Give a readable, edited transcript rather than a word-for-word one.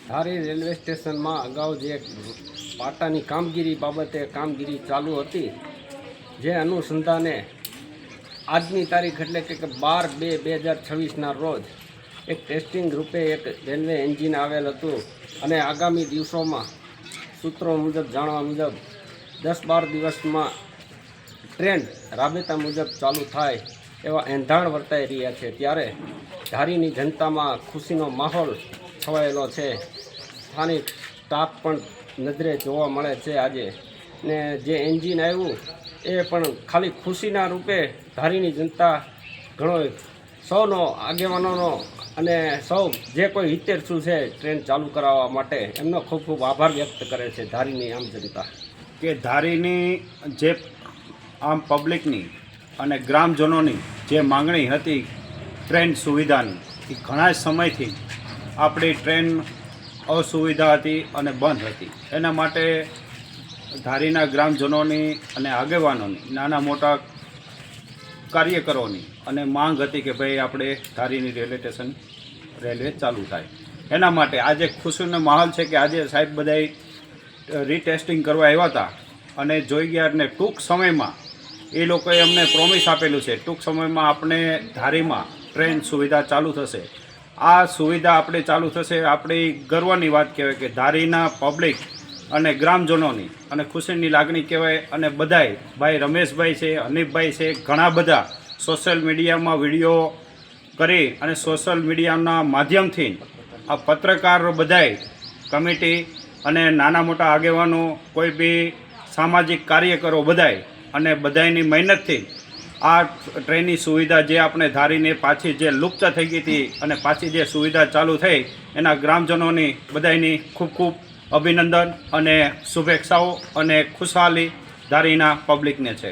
ધારી railway સ્ટેશનમાં અગાઉ જે પાટાની કામગીરી બાબતે કામગીરી ચાલુ હતી, જે અનુસંધાને આજની તારીખ એટલે કે 12/2/2026ના રોજ એક ટેસ્ટિંગ રૂપે એક રેલવે એન્જિન આવેલ હતું અને આગામી દિવસોમાં સૂત્રો મુજબ જાણવા મુજબ 10-12 દિવસમાં ટ્રેન રાબેતા મુજબ ચાલુ થાય એવા એંધાણ વર્તાઈ રહ્યા છે। ત્યારે ધારીની જનતામાં ખુશીનો માહોલ છવાયેલો છે। સ્થાનિક સ્ટાફ પણ નજરે જોવા મળે છે આજે, ને જે એન્જિન આવ્યું એ પણ ખાલી ખુશીના રૂપે ધારીની જનતા ઘણો સૌનો આગેવાનોનો અને સૌ જે કોઈ હિતેરસુ છે ટ્રેન ચાલુ કરાવવા માટે એમનો ખૂબ ખૂબ આભાર વ્યક્ત કરે છે ધારીની આમ જનતા। કે ધારીની જે આમ પબ્લિકની અને ગ્રામજનોની જે માંગણી હતી ટ્રેન સુવિધાની, એ ઘણા સમયથી આપણી ટ્રેન અસુવિધા હતી અને બંધ હતી। એના માટે ધારીના ગ્રામજનોની અને આગેવાનોની, નાના મોટા કાર્યકરોની અને માંગ હતી કે ભાઈ આપણે ધારીની રેલવે ચાલુ થાય। એના માટે આજે ખુશીનો માહોલ છે કે આજે સાહેબ બધાય રીટેસ્ટિંગ કરવા આવ્યા હતા અને જોઈ ગયા, અને ટૂંક સમયમાં એ લોકોએ અમને પ્રોમિસ આપેલું છે ટૂંક સમયમાં આપણે ધારીમાં ટ્રેન સુવિધા ચાલુ થશે। આ સુવિધા આપણે ચાલુ થશે, આપણી ગર્વની વાત કહેવાય કે ધારીના પબ્લિક અને ગ્રામજનોની અને ખુશીની લાગણી કહેવાય। અને બધાય ભાઈ રમેશભાઈ છે, હનીફભાઈ છે, ઘણા બધા સોશિયલ મીડિયામાં વિડીયો કરી અને સોશિયલ મીડિયાના માધ્યમથી આ પત્રકારો બધાય કમિટી અને નાના મોટા આગેવાનો, કોઈ બી સામાજિક કાર્યકરો બધાય અને બધાયની મહેનતથી આ ટ્રેનની સુવિધા જે આપણે ધારીને પાછી જે લુપ્ત થઈ ગઈ હતી અને પાછી જે સુવિધા ચાલુ થઈ, એના ગ્રામજનોની બધાયની ખૂબ ખૂબ અભિનંદન અને શુભેચ્છાઓ અને ખુશહાલી ધારીના પબ્લિકને છે।